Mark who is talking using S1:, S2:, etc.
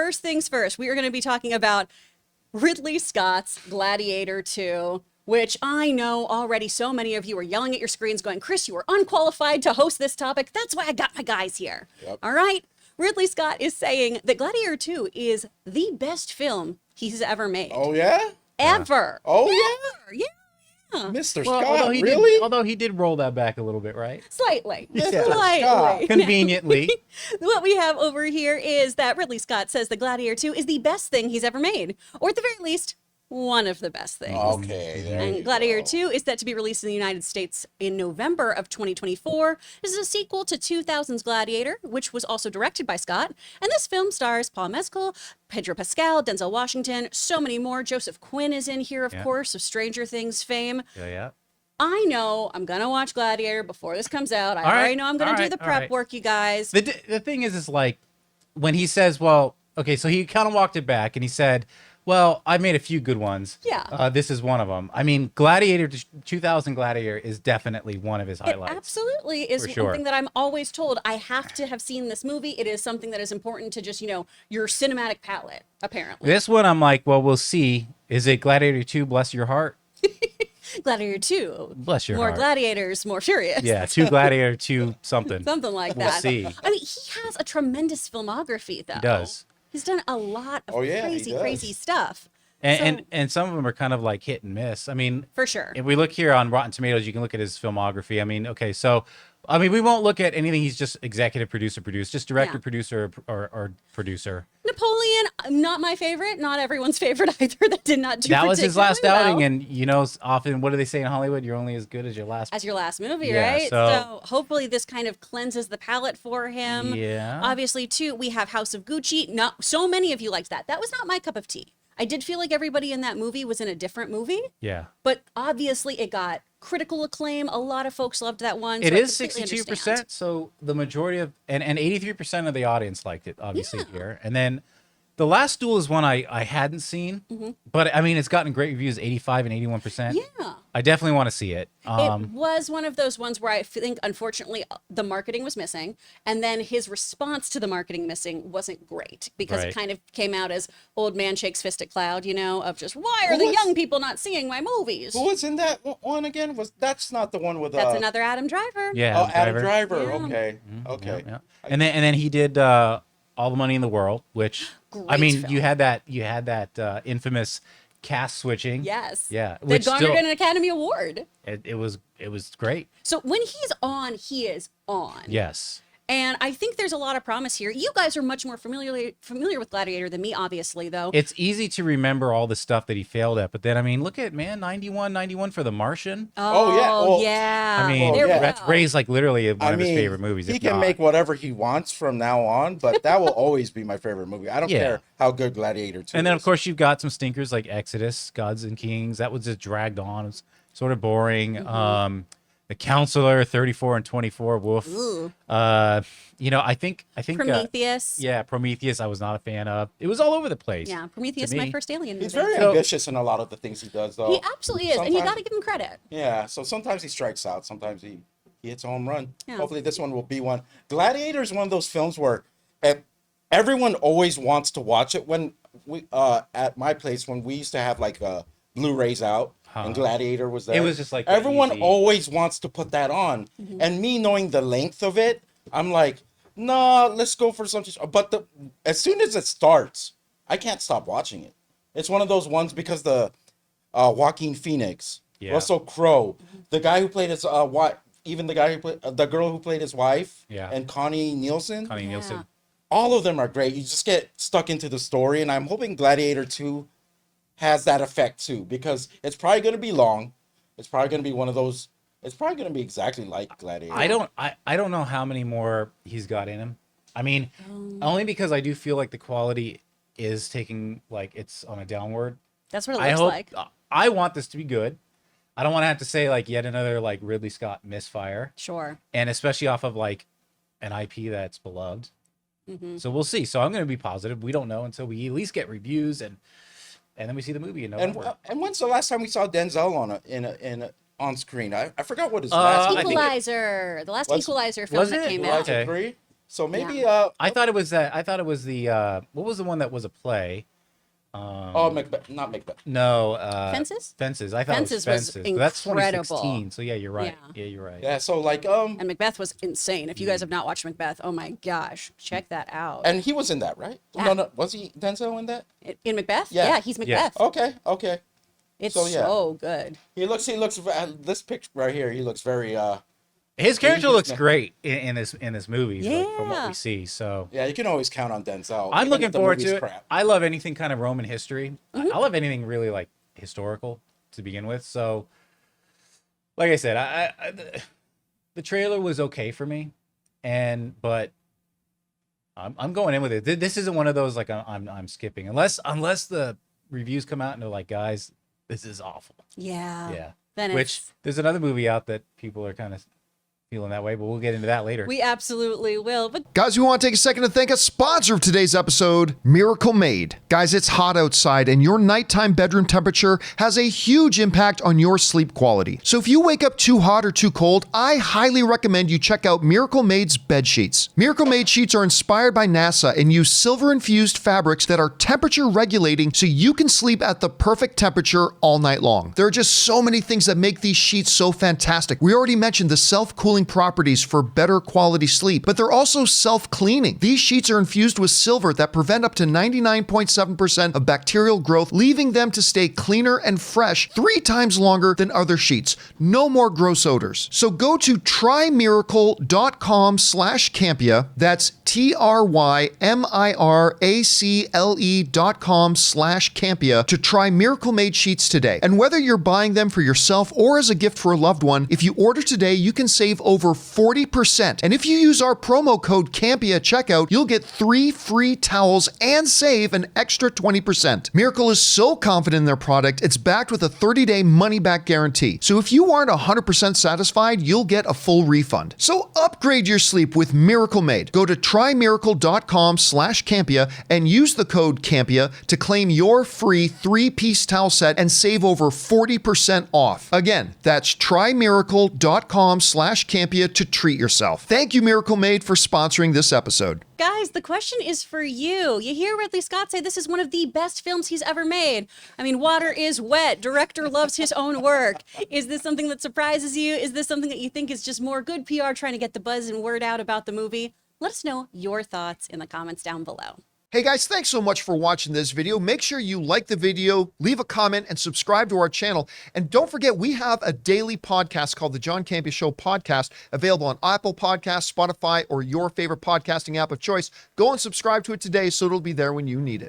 S1: first things first, we are going to be talking about Ridley Scott's Gladiator II, which I know already so many of you are yelling at your screens going, Chris, you are unqualified to host this topic. That's why I got my guys here. Yep. All right. Ridley Scott is saying that Gladiator II is the best film he's ever made.
S2: Oh, yeah?
S1: Ever.
S2: Oh,
S1: yeah? Yeah.
S2: Mr. Scott,
S3: although he did roll that back a little bit, right?
S1: Slightly.
S2: Yeah.
S1: Slightly.
S3: Conveniently.
S1: What we have over here is that Ridley Scott says that Gladiator II is the best thing he's ever made, or at the very least, one of the best things.
S2: Okay.
S1: And Gladiator II is set to be released in the United States in November of 2024. This is a sequel to 2000's Gladiator, which was also directed by Scott. And this film stars Paul Mescal, Pedro Pascal, Denzel Washington, so many more. Joseph Quinn is in here, of course, of Stranger Things fame.
S3: Yeah.
S1: I know I'm going to watch Gladiator before this comes out. I already know I'm going to do the prep work, you guys.
S3: The thing is like, when he says, well, okay, so he kind of walked it back and he said, well, I made a few good ones.
S1: Yeah.
S3: This is one of them. I mean, 2000 Gladiator is definitely one of his highlights.
S1: It absolutely is something that I'm always told. I have to have seen this movie. It is something that is important to just, your cinematic palette, apparently.
S3: This one, I'm like, well, we'll see. Is it Gladiator 2, Bless Your Heart?
S1: Gladiator 2.
S3: Bless your
S1: more
S3: heart.
S1: gladiators, more furious.
S3: Yeah, 2 Gladiator 2 something.
S1: Something like
S3: We'll
S1: that.
S3: see.
S1: I mean, he has a tremendous filmography, though.
S3: He does.
S1: He's done a lot of crazy stuff.
S3: And some of them are kind of like hit and miss. I mean,
S1: for sure.
S3: If we look here on Rotten Tomatoes, you can look at his filmography. I mean, okay, so we won't look at anything he's just executive producer, just director, producer, or producer.
S1: Napoleon, not my favorite. Not everyone's favorite either. That did not do
S3: that was his last
S1: well.
S3: outing, and often what do they say in Hollywood? You're only as good as your last
S1: movie, right? So hopefully this kind of cleanses the palate for him.
S3: Yeah.
S1: Obviously, too, we have House of Gucci. Not so many of you liked that. That was not my cup of tea. I did feel like everybody in that movie was in a different movie.
S3: Yeah.
S1: But obviously it got critical acclaim. A lot of folks loved that one.
S3: It is 62%. So the majority of, and 83% of the audience liked it, obviously, here. And then The Last Duel is one I hadn't seen, but I mean, it's gotten great reviews, 85 and 81%.
S1: Yeah.
S3: I definitely want to see it.
S1: It was one of those ones where I think, unfortunately, the marketing was missing. And then his response to the marketing missing wasn't great because it kind of came out as old man shakes fist at cloud, of just, why are the young people not seeing my movies?
S2: Who was in that one again? That's not the one with...
S1: That's another Adam Driver.
S3: Yeah.
S2: Oh, Adam Driver.
S1: Yeah.
S2: Okay. Okay.
S3: Yeah. And then he did All the Money in the World, which...
S1: Great
S3: I mean,
S1: film.
S3: you had that infamous cast switching.
S1: Yes.
S3: Yeah.
S1: That garnered an Academy Award.
S3: It was great.
S1: So when he's on, he is on.
S3: Yes.
S1: And I think there's a lot of promise here. You guys are much more familiar with Gladiator than me, obviously, though.
S3: It's easy to remember all the stuff that he failed at, but then, I mean, look at, 91 for The Martian.
S2: Oh, yeah. Well,
S1: yeah.
S3: I mean, that's Ray's like literally one of his favorite movies.
S2: He can make whatever he wants from now on, but that will always be my favorite movie. I don't care how good Gladiator 2 is.
S3: And then, of course, you've got some stinkers like Exodus, Gods and Kings. That was just dragged on. It was sort of boring. The Counselor, 34 and 24, woof. I think
S1: Prometheus.
S3: Prometheus I was not a fan of. It was all over the place.
S1: Yeah, Prometheus, my first Alien movie.
S2: He's very ambitious in a lot of the things he does, though.
S1: He absolutely is, and you got to give him credit.
S2: Yeah, so sometimes he strikes out, sometimes he hits a home run.
S1: Yeah.
S2: Hopefully this one will be one. Gladiator is one of those films where everyone always wants to watch it. When we at my place, when we used to have like Blu-rays out, and Gladiator was there.
S3: It was just like
S2: everyone always wants to put that on, and me knowing the length of it, I'm like, no, let's go for something. But as soon as it starts, I can't stop watching it. It's one of those ones because the Joaquin Phoenix, Russell Crowe, the guy who played his even the guy who played the girl who played his wife, and Connie Nielsen. All of them are great. You just get stuck into the story, and I'm hoping Gladiator 2 has that effect too, because it's probably going to be long. It's probably going to be one of those. It's probably going to be exactly like Gladiator.
S3: I don't know how many more he's got in him. I mean, only because I do feel like the quality is taking, like, it's on a downward.
S1: That's what it looks like.
S3: I want this to be good. I don't want to have to say like yet another like Ridley Scott misfire.
S1: Sure.
S3: And especially off of like an IP that's beloved. So we'll see. So I'm going to be positive. We don't know until we at least get reviews and then we see the movie in November.
S2: And when's the last time we saw Denzel on screen? I forgot what his last
S1: Equalizer. The last Equalizer film that came out.
S2: Okay. So maybe
S3: I thought it was that. I thought it was the what was the one that was a play?
S2: Macbeth, not Macbeth.
S3: No,
S1: Fences?
S3: Fences. I thought
S1: Fences
S3: it was
S1: was
S3: Fences. But that's
S1: incredible.
S3: 2016. So yeah, you're right.
S1: Yeah.
S3: Yeah, you're right.
S2: Yeah, so like
S1: And Macbeth was insane. If you guys have not watched Macbeth, oh my gosh, check that out.
S2: and he was in that, right?
S1: Yeah.
S2: No, was he Denzel in that?
S1: In Macbeth?
S2: Yeah.
S1: Yeah, he's Macbeth.
S2: Okay.
S1: It's
S2: so, yeah.
S1: so good.
S2: He looks this picture right here. He looks very
S3: His character looks
S2: Yeah.
S3: great in this movie, like, from what
S1: Yeah.
S3: we see. So
S2: yeah. You can always count on Denzel.
S3: I'm
S2: even
S3: looking
S2: if the
S3: forward
S2: movie's
S3: to it.
S2: crap.
S3: I love anything kind of Roman history.
S1: Mm-hmm.
S3: I love anything really like historical to begin with. So, like I said, the trailer was okay for me, but I'm going in with it. This isn't one of those like I'm skipping unless the reviews come out and they're like, guys, this is awful.
S1: Yeah.
S3: Yeah.
S1: Then
S3: Which there's another movie out that people are kind of feeling that way, but we'll get into that later.
S1: we absolutely will. But
S4: Guys, we want to take a second to thank a sponsor of today's episode, Miracle Made. Guys, it's hot outside and your nighttime bedroom temperature has a huge impact on your sleep quality. So if you wake up too hot or too cold, I highly recommend you check out Miracle Made's bed sheets. Miracle Made sheets are inspired by NASA and use silver-infused fabrics that are temperature regulating so you can sleep at the perfect temperature all night long. There are just so many things that make these sheets so fantastic. We already mentioned the self-cooling properties for better quality sleep, but they're also self-cleaning. These sheets are infused with silver that prevent up to 99.7% of bacterial growth, leaving them to stay cleaner and fresh 3 times longer than other sheets. No more gross odors. So go to trymiracle.com/Campea. That's TRYMIRACLE.com/Campea to try Miracle Made sheets today. And whether you're buying them for yourself or as a gift for a loved one, if you order today, you can save over 40%. And if you use our promo code Campea at checkout, you'll get 3 free towels and save an extra 20%. Miracle is so confident in their product, it's backed with a 30-day money-back guarantee. So if you aren't 100% satisfied, you'll get a full refund. So upgrade your sleep with Miracle Made. Go to trymiracle.com/Campea and use the code Campea to claim your free 3-piece towel set and save over 40% off. Again, that's trymiracle.com/Campea to treat yourself. Thank you, Miracle Made, for sponsoring this episode.
S1: guys, the question is for you. You hear Ridley Scott say this is one of the best films he's ever made. I mean, water is wet. Director loves his own work. Is this something that surprises you? Is this something that you think is just more good PR trying to get the buzz and word out about the movie? Let us know your thoughts in the comments down below.
S4: Hey guys, thanks so much for watching this video. Make sure you like the video, leave a comment, and subscribe to our channel. And don't forget, we have a daily podcast called the John Campea Show podcast, available on Apple Podcasts, Spotify, or your favorite podcasting app of choice. Go and subscribe to it today so it'll be there when you need it.